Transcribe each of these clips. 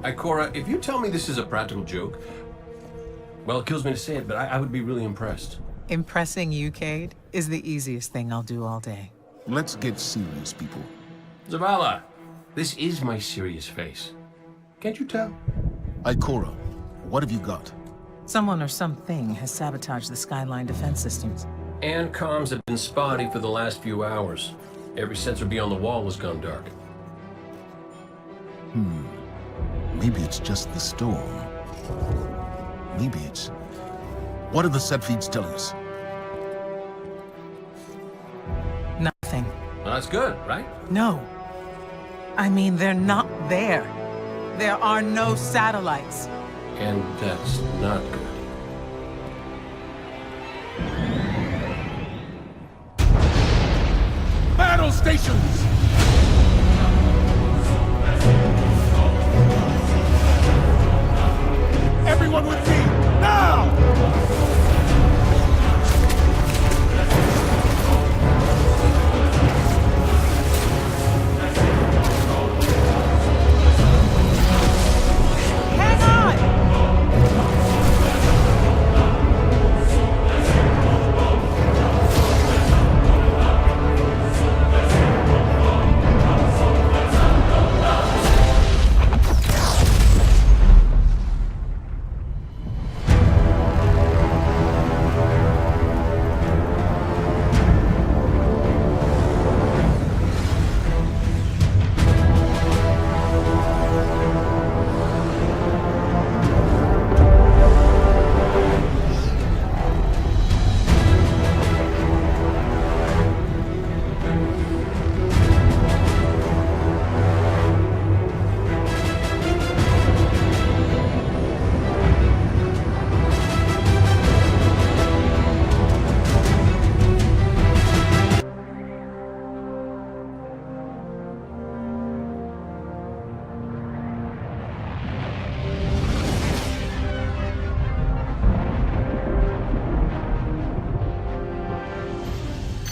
Ikora, if you tell me this is a practical joke, well, it kills me to say it, but I would be really impressed. Impressing you, Cade, is the easiest thing I'll do all day. Let's get serious, people. Zavala, this is my serious face. Can't you tell? Ikora, what have you got? Someone or something has sabotaged the Skyline defense systems. And comms have been spotty for the last few hours. Every sensor beyond the wall has gone dark. Maybe it's just the storm. Maybe it's... What are the set feeds telling us? Nothing. Well, that's good, right? No. I mean, they're not there. There are no satellites. And that's not good. Battle stations! Everyone with me, now! Hang on!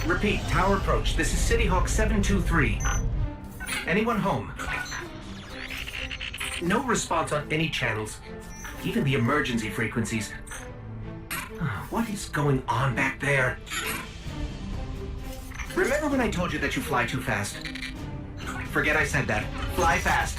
Repeat, tower approach. This is City Hawk 723. Anyone home? No response on any channels, even the emergency frequencies. What is going on back there? Remember when I told you that you fly too fast? Forget I said that. Fly fast.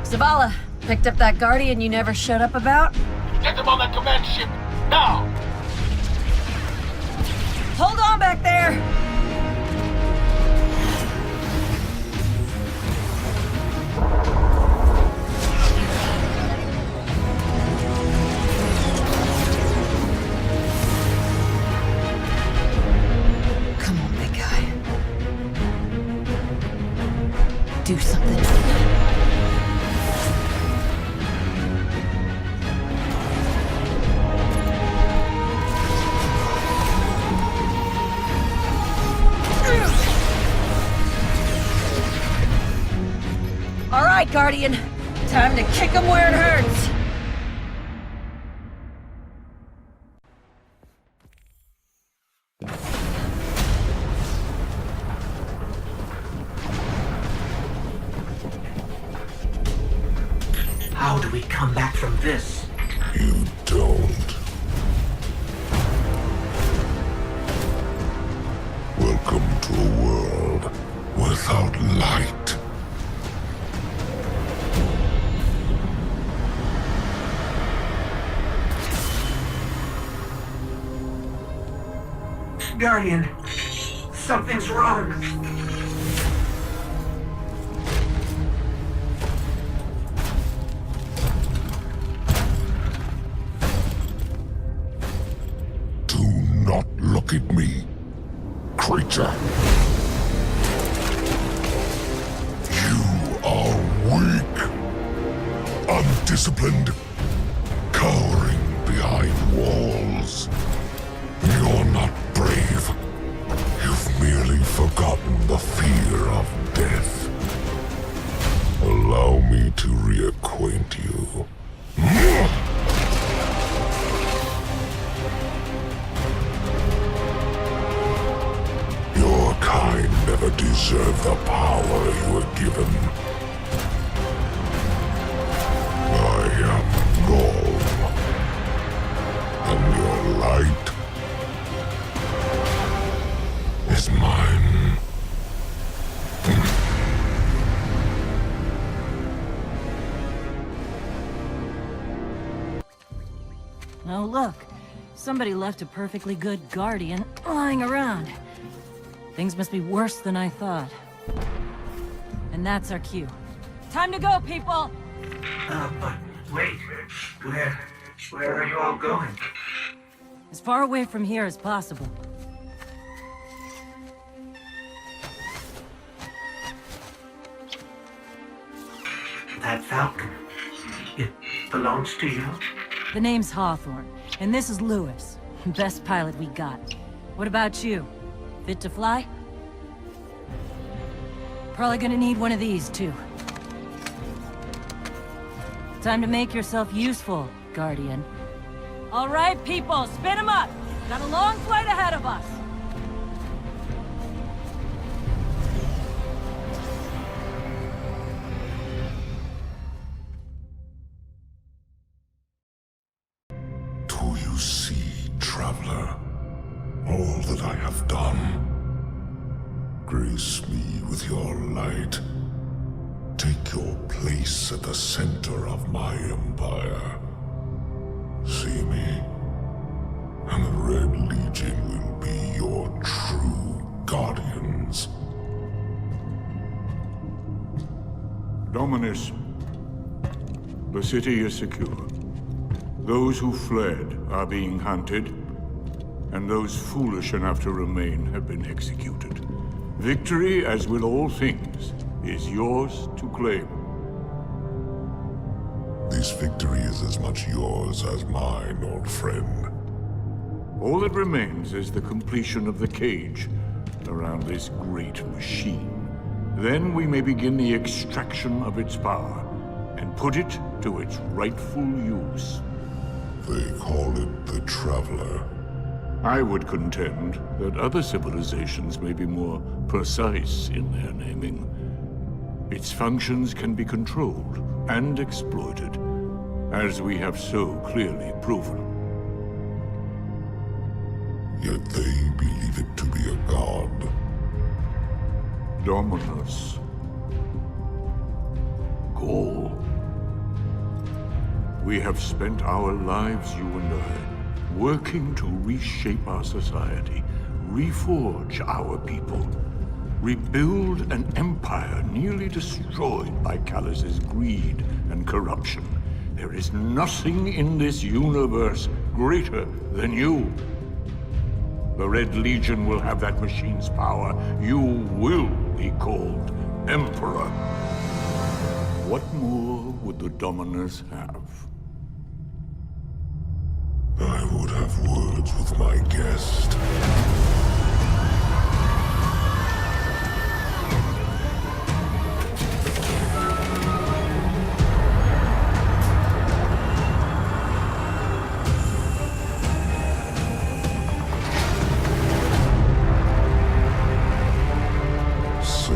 Zavala, picked up that Guardian you never showed up about? Get them on that command ship, now! Hold on back there! Come on, big guy. Do something. All right, Guardian. Time to kick him where it hurts. How do we come back from this? You don't. Welcome to a world without light. Guardian, something's wrong. Do not look at me, creature. You are weak, undisciplined, cowering behind walls. You're not brave. You've merely forgotten the fear of death. Allow me to reacquaint you. Your kind never deserved the power you were given. I am Gaul, and your light is mine. Oh, look. Somebody left a perfectly good Guardian lying around. Things must be worse than I thought. And that's our cue. Time to go, people! But wait. Where are you all going? As far away from here as possible. That Falcon, it belongs to you? The name's Hawthorne, and this is Lewis. Best pilot we got. What about you? Fit to fly? Probably gonna need one of these, too. Time to make yourself useful, Guardian. All right, people, spin 'em up! Got a long flight ahead of us! Do you see, traveler, all that I have done? Grace me with your light. Take your place at the center of my empire. See me, and the Red Legion will be your true guardians. Dominus, the city is secure. Those who fled are being hunted, and those foolish enough to remain have been executed. Victory, as with all things, is yours to claim. This victory is as much yours as mine, old friend. All that remains is the completion of the cage around this great machine. Then we may begin the extraction of its power and put it to its rightful use. They call it the Traveler. I would contend that other civilizations may be more precise in their naming. Its functions can be controlled and exploited, as we have so clearly proven. Yet they believe it to be a god. Dominus. Gaul. We have spent our lives, you and I, working to reshape our society, reforge our people, rebuild an empire nearly destroyed by Callus's greed and corruption. There is nothing in this universe greater than you. The Red Legion will have that machine's power. You will be called Emperor. What more would the Dominus have? I would have words with my guest. So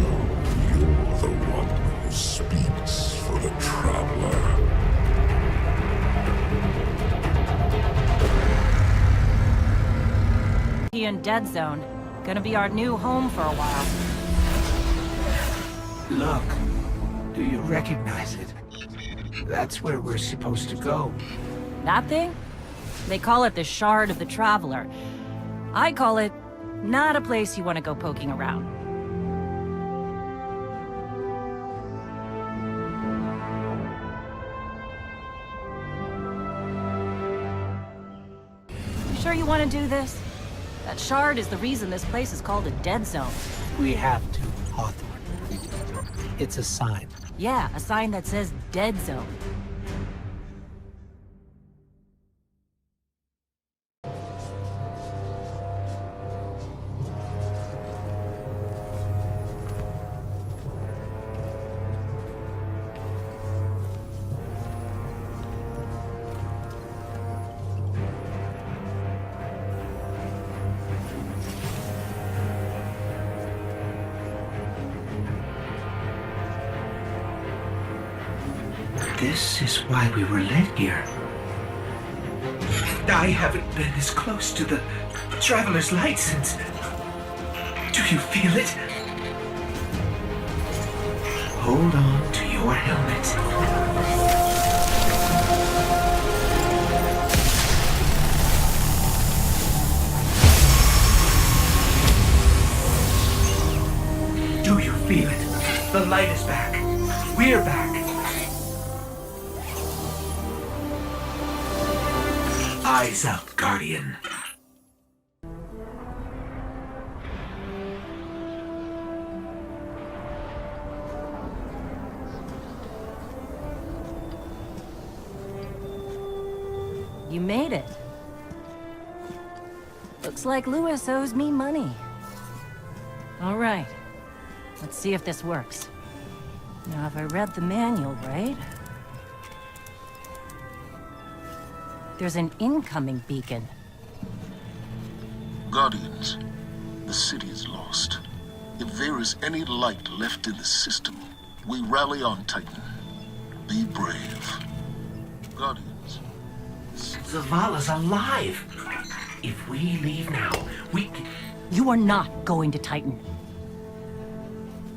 you're the one who speaks for the Traveler. In Dead Zone. Gonna be our new home for a while. Look, do you recognize it? That's where we're supposed to go. That thing? They call it the Shard of the Traveler. I call it not a place you want to go poking around. You sure you want to do this? That shard is the reason this place is called a dead zone. We have to, Hawthorne. It's a sign. Yeah, a sign that says dead zone. This is why we were led here. I haven't been this close to the Traveler's Light since... Do you feel it? Hold on to your helmet. Do you feel it? The light is back. We're back. Eyes up, Guardian. You made it. Looks like Lewis owes me money. All right. Let's see if this works. Now, if I read the manual right... There's an incoming beacon. Guardians, the city is lost. If there is any light left in the system, we rally on Titan. Be brave. Guardians. Zavala's alive. If we leave now, we... You are not going to Titan.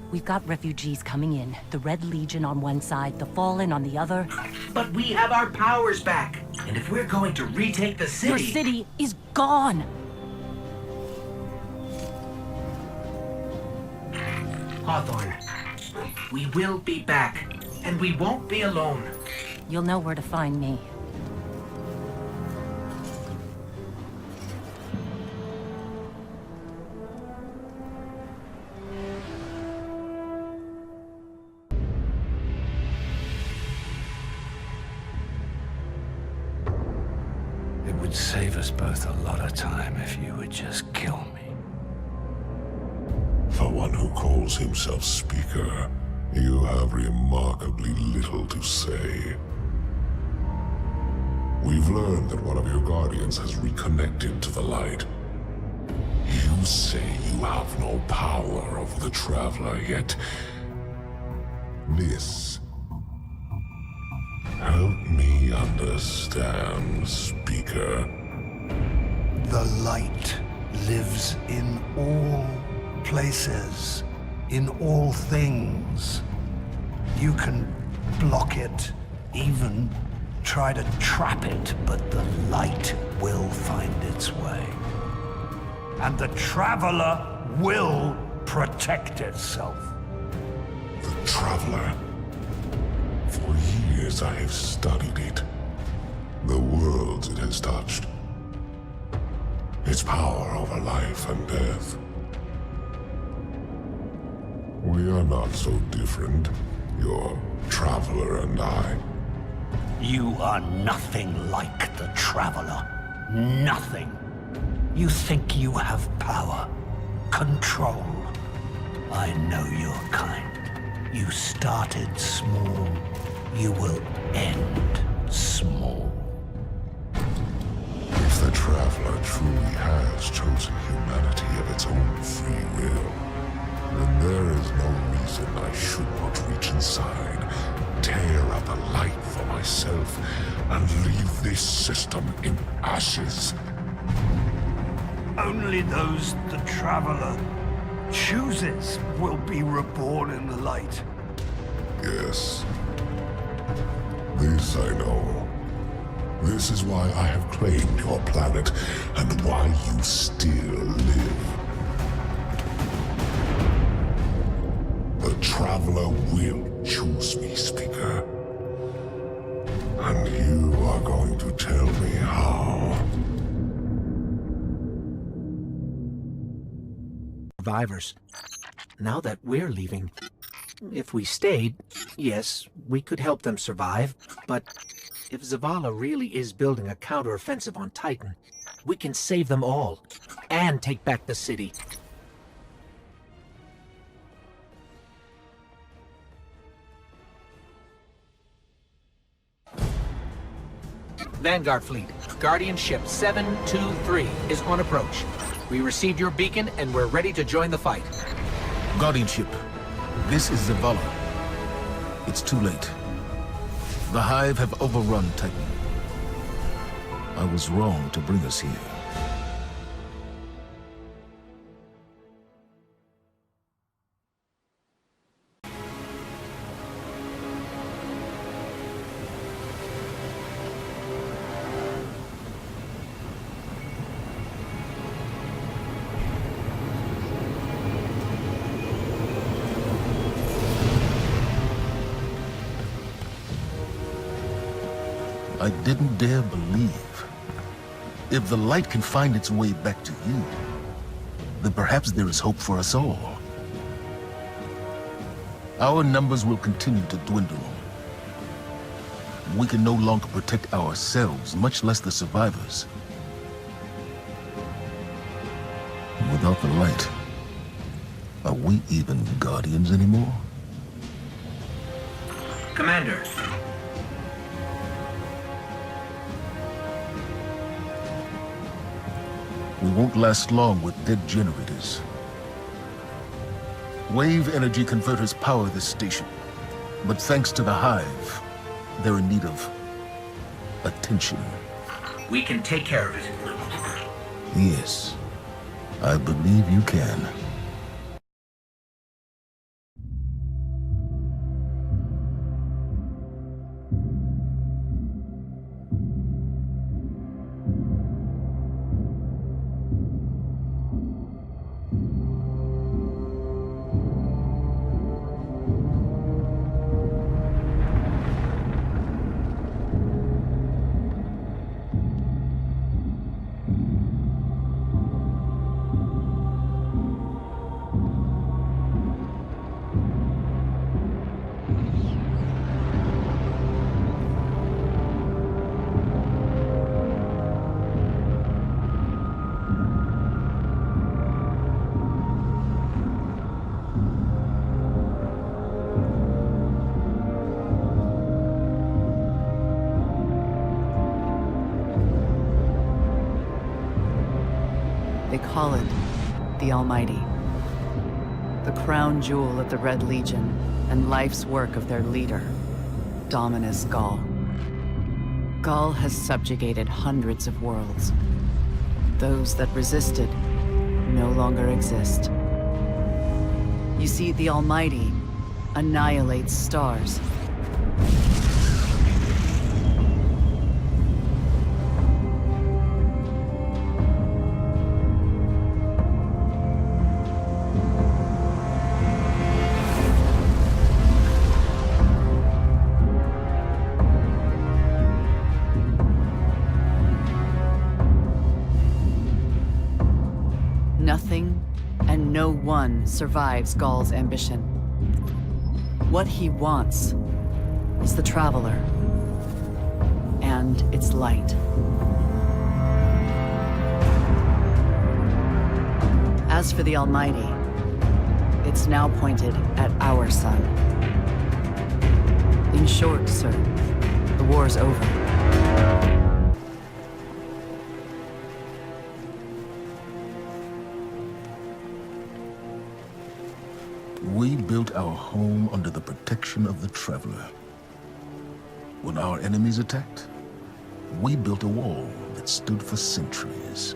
We've got refugees coming in. The Red Legion on one side, the Fallen on the other. But we have our powers back. And if we're going to retake the city... Your city is gone! Hawthorne, we will be back. And we won't be alone. You'll know where to find me. It would save us both a lot of time if you would just kill me. For one who calls himself Speaker, you have remarkably little to say. We've learned that one of your Guardians has reconnected to the light. You say you have no power over the Traveler, yet... This... Help me understand, Speaker. The light lives in all places, in all things. You can block it, even try to trap it, but the light will find its way. And the Traveler will protect itself. The Traveler. For years I have studied it. The worlds it has touched. Its power over life and death. We are not so different, your Traveler and I. You are nothing like the Traveler. Nothing. You think you have power, control. I know your kind. You started small. You will end small. If the Traveler truly has chosen humanity of its own free will, then there is no reason I should not reach inside, tear out the light for myself, and leave this system in ashes. Only those the Traveler chooses will be reborn in the light. Yes. This I know. This is why I have claimed your planet, and why you still live. The Traveler will choose me, Speaker. And you are going to tell me how. Survivors. Now that we're leaving, if we stayed, yes, we could help them survive, but if Zavala really is building a counteroffensive on Titan, we can save them all, and take back the city. Vanguard Fleet, Guardian Ship 723 is on approach. We received your beacon and we're ready to join the fight. Guardianship, this is Zavala. It's too late. The Hive have overrun Titan. I was wrong to bring us here. I didn't dare believe. If the light can find its way back to you, then perhaps there is hope for us all. Our numbers will continue to dwindle. We can no longer protect ourselves, much less the survivors. Without the light, are we even Guardians anymore? Commander. We won't last long with dead generators. Wave energy converters power this station, but thanks to the Hive, they're in need of attention. We can take care of it. Yes, I believe you can. They call it the Almighty. The crown jewel of the Red Legion and life's work of their leader, Dominus Ghaul. Ghaul has subjugated hundreds of worlds. Those that resisted no longer exist. You see, the Almighty annihilates stars. Nothing and no one survives Ghaul's ambition. What he wants is the Traveler and its light. As for the Almighty, it's now pointed at our sun. In short, sir, the war's over. We built our home under the protection of the Traveler. When our enemies attacked, we built a wall that stood for centuries.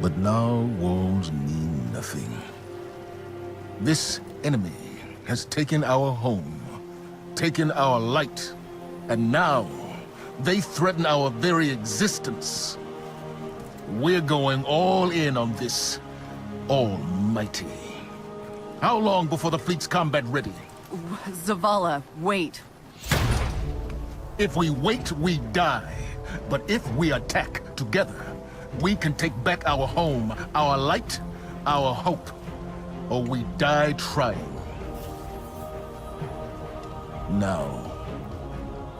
But now walls mean nothing. This enemy has taken our home, taken our light, and now they threaten our very existence. We're going all in on this Almighty. How long before the fleet's combat ready? Zavala, wait. If we wait, we die. But if we attack together, we can take back our home, our light, our hope, or we die trying. Now,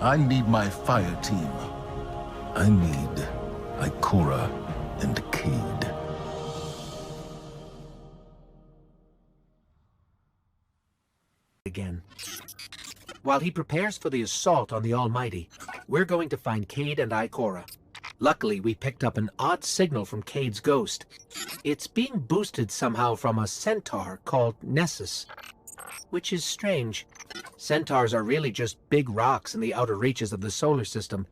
I need my fire team. I need Ikora and Cayde. Again. While he prepares for the assault on the Almighty, we're going to find Cayde and Ikora. Luckily, we picked up an odd signal from Cayde's ghost. It's being boosted somehow from a centaur called Nessus. which is strange. Centaurs are really just big rocks in the outer reaches of the solar system.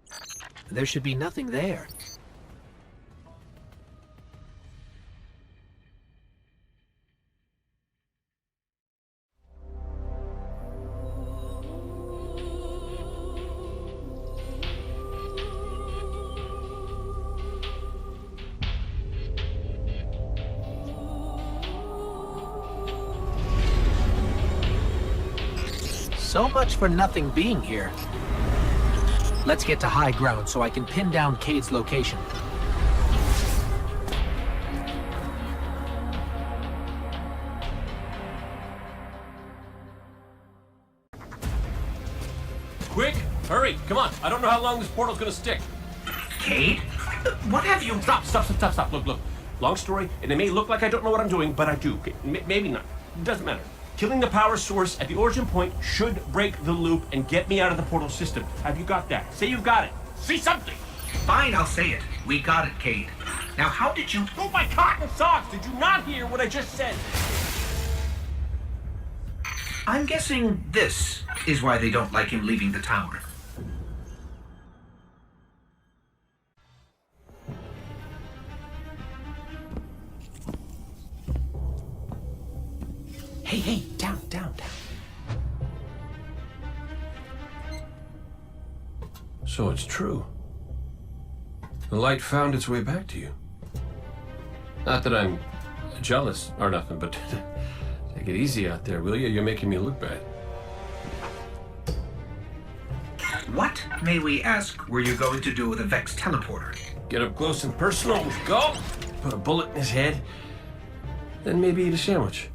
There should be nothing there. So much for nothing being here. Let's get to high ground so I can pin down Cade's location. Quick! Hurry! Come on! I don't know how long this portal's gonna stick. Cade? What have you... Stop. Look. Long story, and it may look like I don't know what I'm doing, but I do. Okay, maybe not. It doesn't matter. Killing the power source at the origin point should break the loop and get me out of the portal system. Have you got that? Say you've got it. Say something! Fine, I'll say it. We got it, Cade. Now, how did you... Oh, my cotton socks! Did you not hear what I just said? I'm guessing this is why they don't like him leaving the tower. Hey, down. So it's true. The light found its way back to you. Not that I'm jealous or nothing, but take it easy out there, will you? You're making me look bad. What, may we ask, were you going to do with a Vex teleporter? Get up close and personal. Go! Put a bullet in his head. Then maybe eat a sandwich.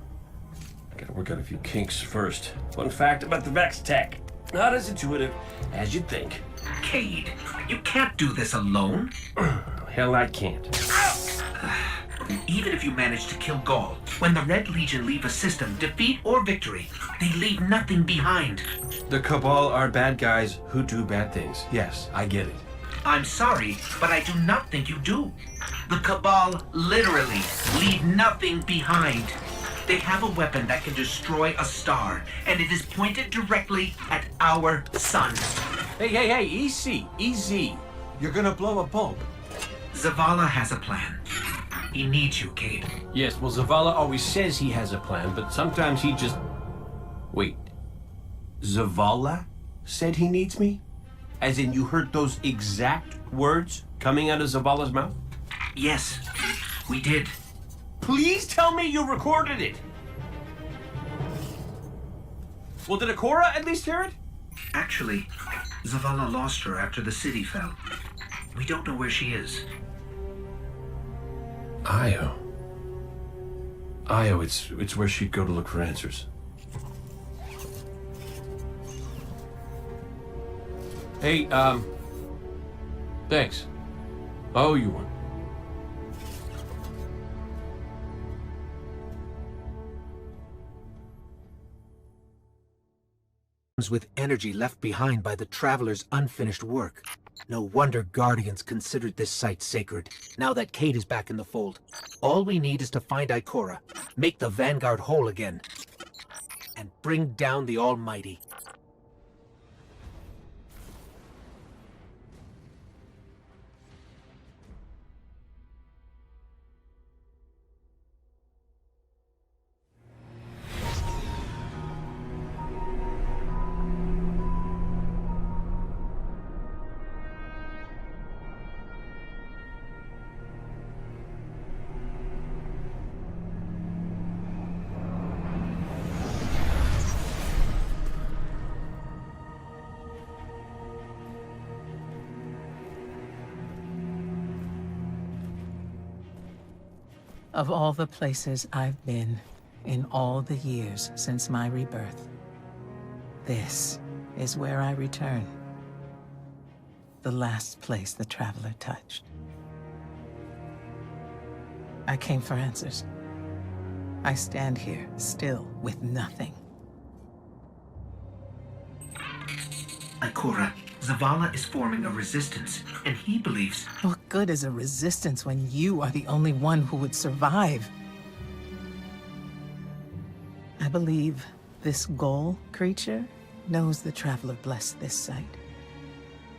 Gotta work out a few kinks first. Fun fact about the Vex tech. Not as intuitive as you'd think. Cade, you can't do this alone. Hell, I can't. Even if you manage to kill Gaul, when the Red Legion leave a system, defeat or victory, they leave nothing behind. The Cabal are bad guys who do bad things. Yes, I get it. I'm sorry, but I do not think you do. The Cabal literally leave nothing behind. They have a weapon that can destroy a star, and it is pointed directly at our sun. Hey, easy. You're gonna blow a bulb. Zavala has a plan. He needs you, Cade. Yes, well, Zavala always says he has a plan, but sometimes he just... Wait. Zavala said he needs me? As in you heard those exact words coming out of Zavala's mouth? Yes, we did. Please tell me you recorded it! Well, did Ikora at least hear it? Actually, Zavala lost her after the city fell. We don't know where she is. Io, it's where she'd go to look for answers. Hey, thanks. Oh, you won. With energy left behind by the Traveler's unfinished work. No wonder Guardians considered this site sacred, now that Cade is back in the fold. All we need is to find Ikora, make the Vanguard whole again, and bring down the Almighty. Of all the places I've been in all the years since my rebirth, this is where I return. The last place the Traveler touched. I came for answers. I stand here, still, with nothing. Ikora, Zavala is forming a resistance, and he believes... What good is a resistance when you are the only one who would survive? I believe This Ghoul creature knows the Traveler blessed this site.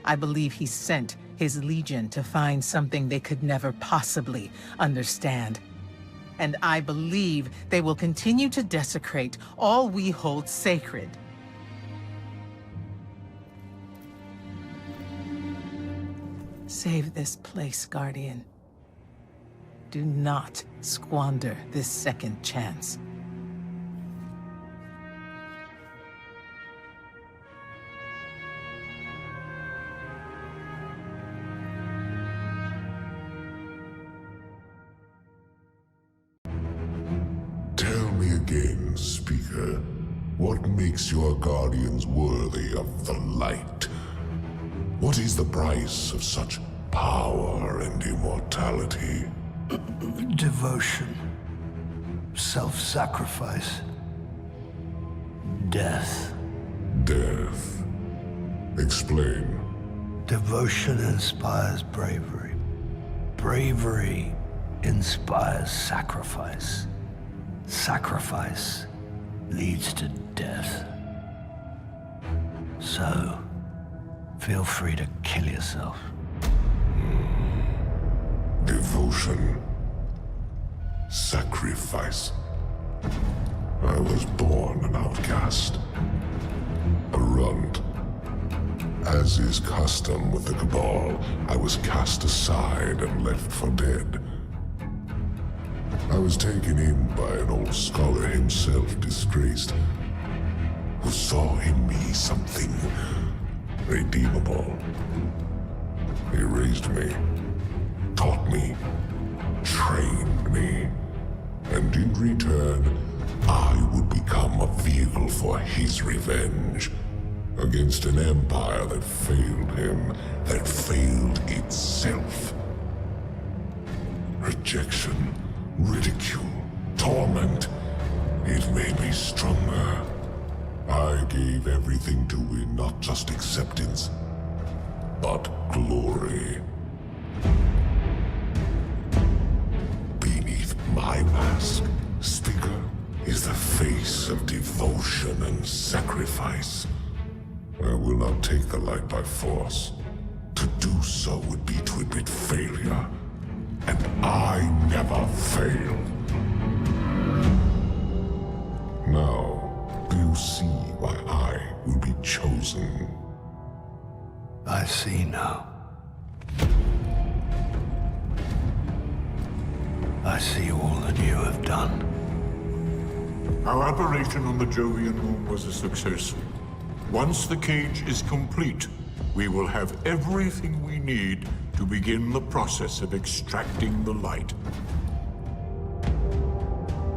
I believe he sent his legion to find something they could never possibly understand. And I believe they will continue to desecrate all we hold sacred. Save this place, Guardian. Do not squander this second chance. Tell me again, Speaker, what makes your guardians worthy of the light? What is the price of such power and immortality? Devotion. Self-sacrifice. Death. Death. Explain. Devotion inspires bravery. Bravery inspires sacrifice. Sacrifice leads to death. So, feel free to kill yourself. Devotion. Sacrifice. I was born an outcast. A runt. As is custom with the Cabal, I was cast aside and left for dead. I was taken in by an old scholar himself, disgraced, who saw in me something redeemable. He raised me, taught me, trained me, and in return, I would become a vehicle for his revenge against an empire that failed him, that failed itself. Rejection, ridicule, torment, it made me stronger. I gave everything to win not just acceptance, but glory. Beneath my mask, Speaker, is the face of devotion and sacrifice. I will not take the light by force. To do so would be to admit failure. And I never fail. Now, do you see why I will be chosen? I see now. I see all that you have done. Our operation on the Jovian moon was a success. Once the cage is complete, we will have everything we need to begin the process of extracting the light.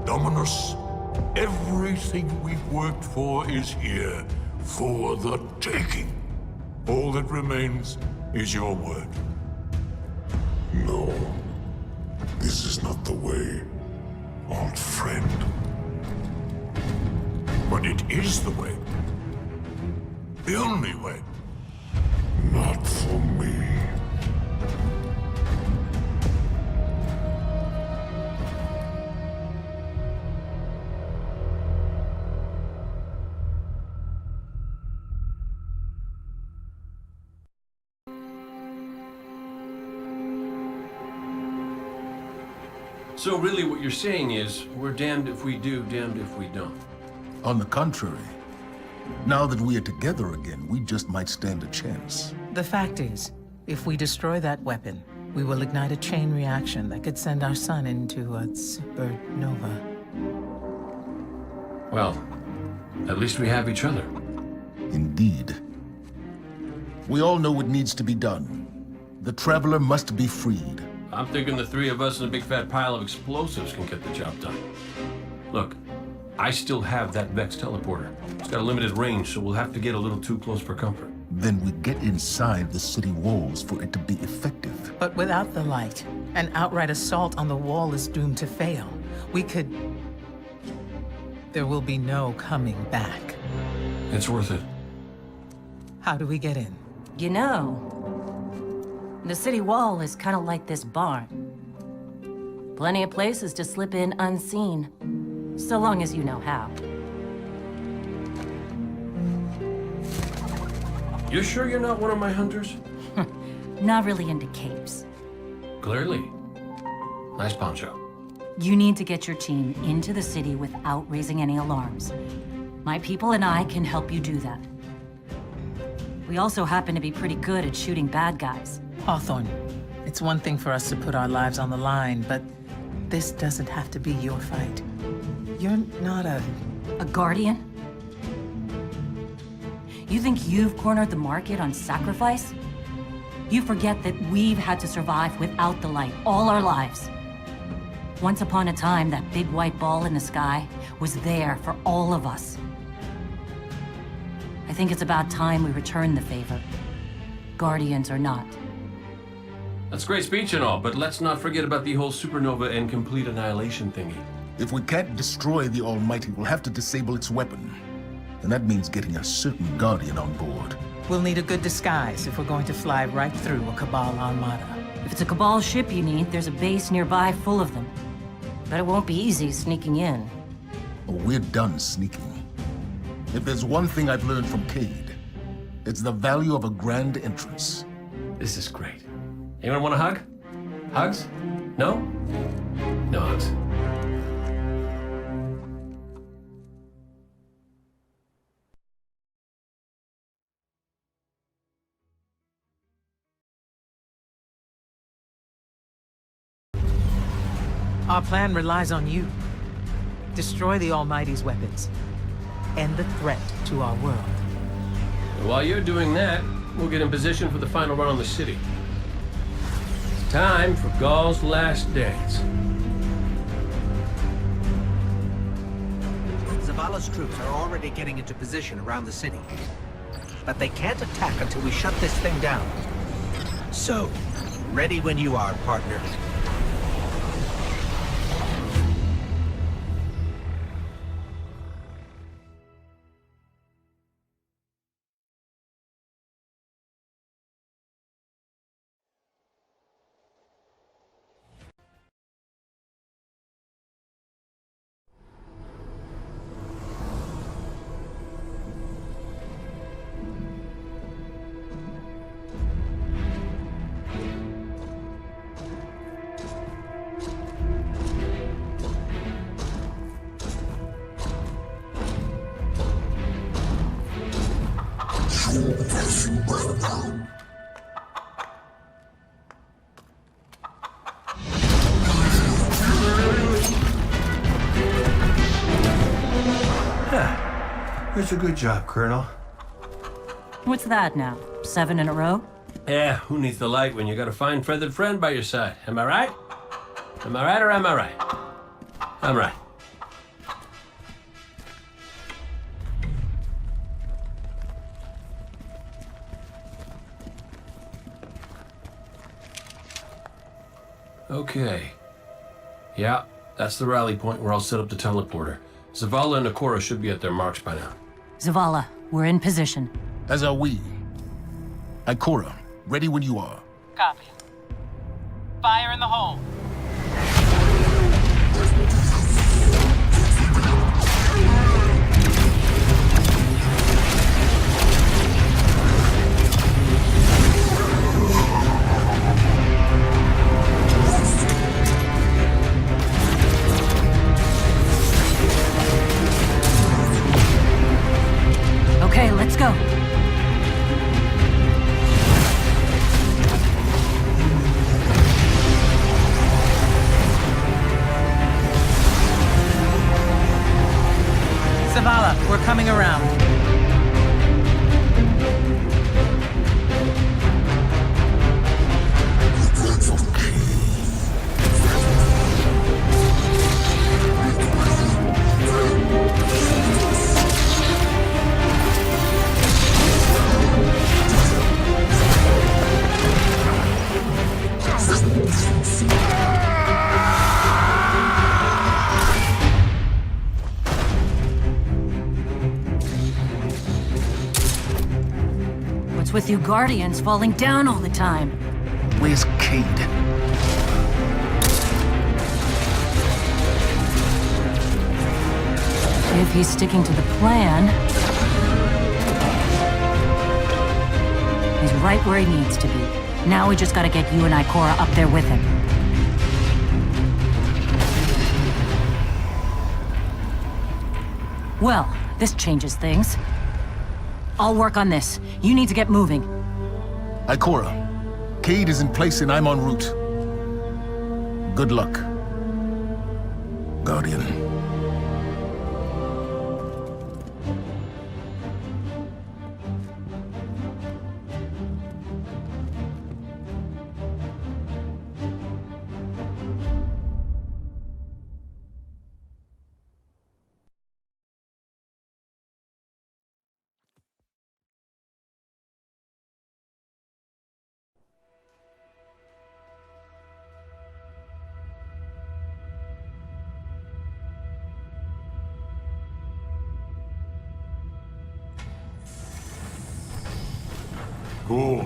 Dominus, everything we've worked for is here, for the taking. All that remains is your word. No, this is not the way, old friend. But it is the way. The only way. Not for me. So really what you're saying is, we're damned if we do, damned if we don't. On the contrary, now that we are together again, we just might stand a chance. The fact is, if we destroy that weapon, we will ignite a chain reaction that could send our sun into a supernova. Well, at least we have each other. Indeed. We all know what needs to be done. The Traveler must be freed. I'm thinking the three of us and a big fat pile of explosives can get the job done. Look, I still have that Vex teleporter. It's got a limited range, so we'll have to get a little too close for comfort. Then we get inside the city walls for it to be effective. But without the light, an outright assault on the wall is doomed to fail. We could... There will be no coming back. It's worth it. How do we get in? You know, the city wall is kind of like this barn. Plenty of places to slip in unseen, so long as you know how. You're sure you're not one of my hunters? Not really into capes. Clearly. Nice poncho. You need to get your team into the city without raising any alarms. My people and I can help you do that. We also happen to be pretty good at shooting bad guys. Hawthorne, it's one thing for us to put our lives on the line, but this doesn't have to be your fight. You're not a Guardian? You think you've cornered the market on sacrifice? You forget that we've had to survive without the light all our lives. Once upon a time, that big white ball in the sky was there for all of us. I think it's about time we return the favor. Guardians or not. That's a great speech and all, but let's not forget about the whole supernova and complete annihilation thingy. If we can't destroy the Almighty, we'll have to disable its weapon. And that means getting a certain Guardian on board. We'll need a good disguise if we're going to fly right through a Cabal armada. If it's a Cabal ship you need, there's a base nearby full of them. But it won't be easy sneaking in. Oh, we're done sneaking. If there's one thing I've learned from Cade, it's the value of a grand entrance. This is great. Anyone want a hug? Hugs? No? No hugs. Our plan relies on you. Destroy the Almighty's weapons. End the threat to our world. And while you're doing that, we'll get in position for the final run on the city. It's time for Ghaul's last dance. Zavala's troops are already getting into position around the city. But they can't attack until we shut this thing down. So, ready when you are, partner. That's a good job, Colonel. What's that now? 7 in a row? Yeah, who needs the light when you got a fine feathered friend by your side? Am I right? Am I right or am I right? I'm right. Okay. Yeah, that's the rally point where I'll set up the teleporter. Zavala and Ikora should be at their marks by now. Zavala, we're in position. As are we. Ikora, ready when you are. Copy. Fire in the hole. Okay, let's go. Zavala, we're coming around. What's with you Guardians falling down all the time? Where's Cade? If he's sticking to the plan... He's right where he needs to be. Now we just gotta get you and Ikora up there with him. Well, this changes things. I'll work on this. You need to get moving. Ikora, Cayde is in place and I'm en route. Good luck, Guardian. Ghoul,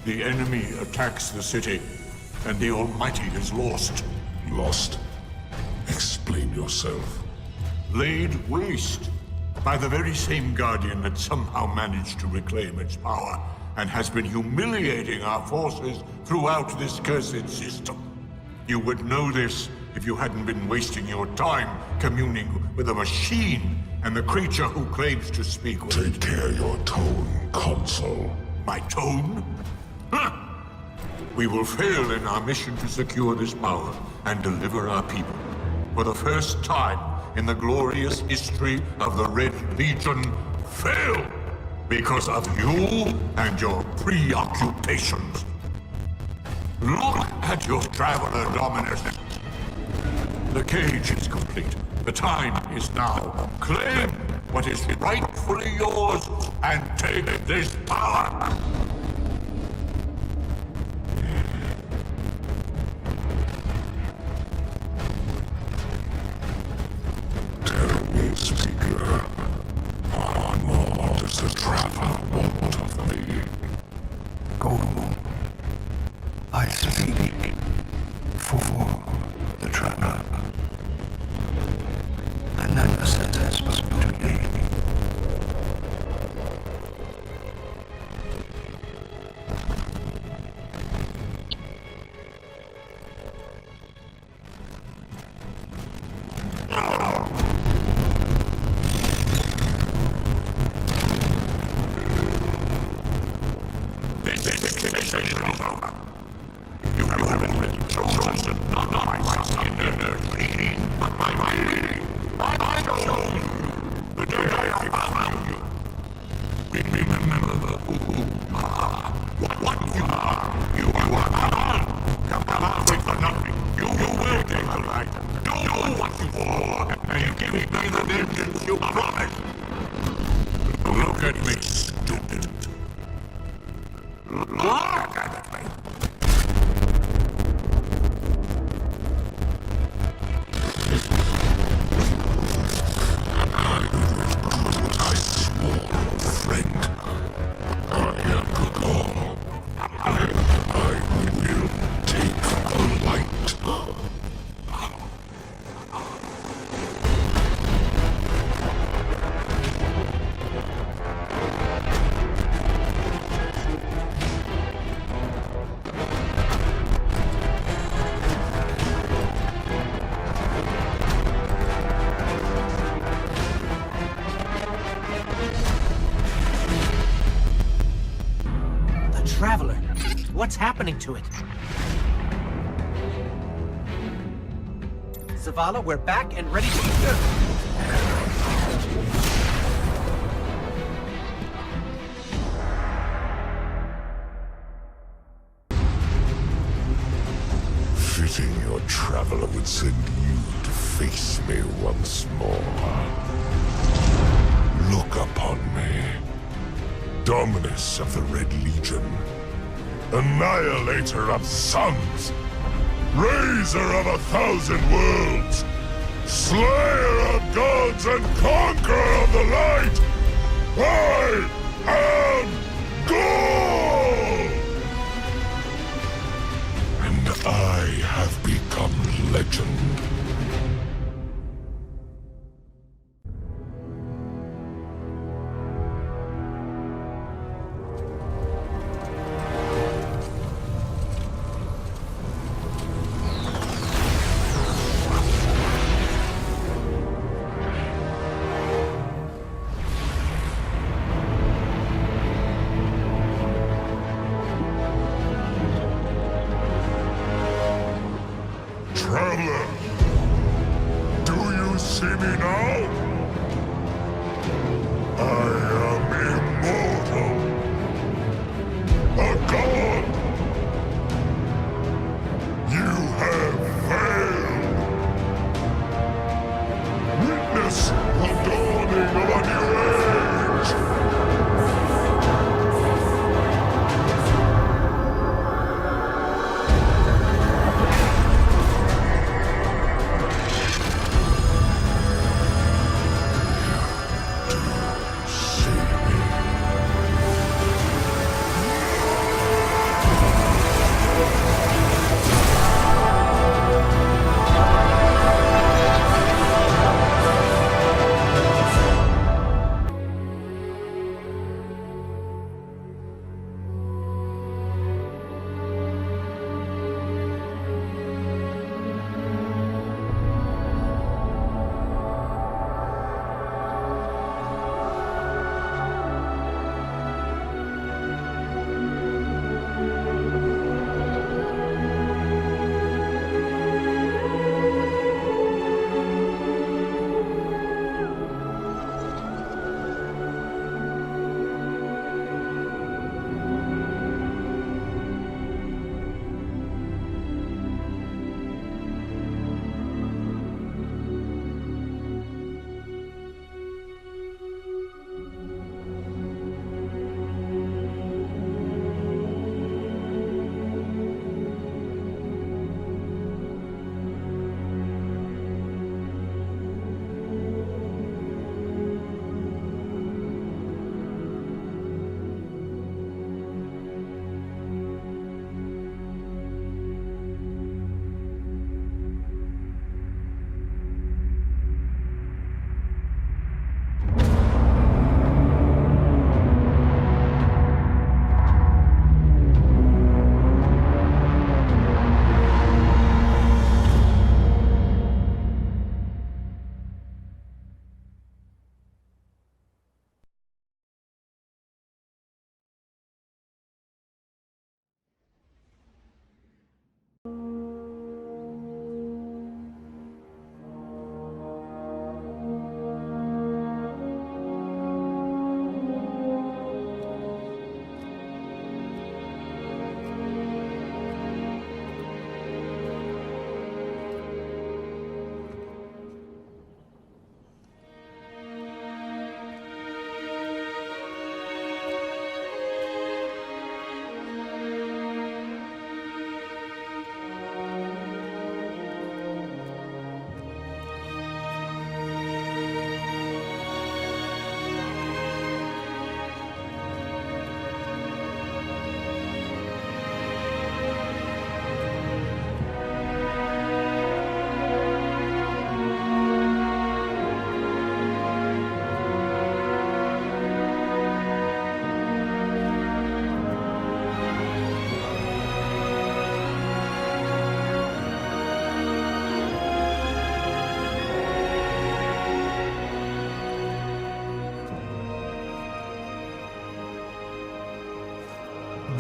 the enemy attacks the city, and the Almighty is lost. Lost? Explain yourself. Laid waste by the very same Guardian that somehow managed to reclaim its power, and has been humiliating our forces throughout this cursed system. You would know this if you hadn't been wasting your time communing with a machine and the creature who claims to speak with... Take care your tone, Consul. My tone? Huh. We will fail in our mission to secure this power and deliver our people. For the first time in the glorious history of the Red Legion, fail because of you and your preoccupations. Look at your Traveler, Dominus. The cage is complete. The time is now. Claim what is rightfully yours and take this power. Tell me, Speaker, what more does the Traveler want of me? Ghoul, I speak for the Traveler. I never said this was to me. Traveler. What's happening to it? Zavala, we're back and ready to... Fitting your Traveler would send you to face me once more. Look upon me. Dominus of the Red Legion. Annihilator of suns. Raiser of 1,000 worlds. Slayer of gods and conqueror of the light. I am Ghoul! And I have become legend. Traveler, do you see me now? I am immortal. A god. You have failed. Witness the dawning of a new age.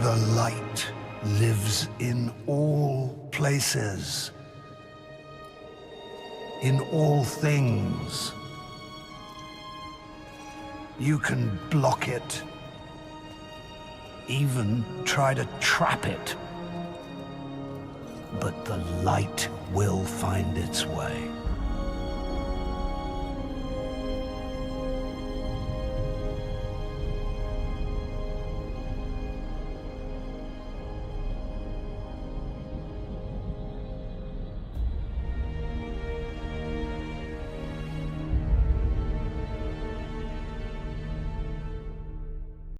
The light lives in all places, in all things. You can block it, even try to trap it, but the light will find its way.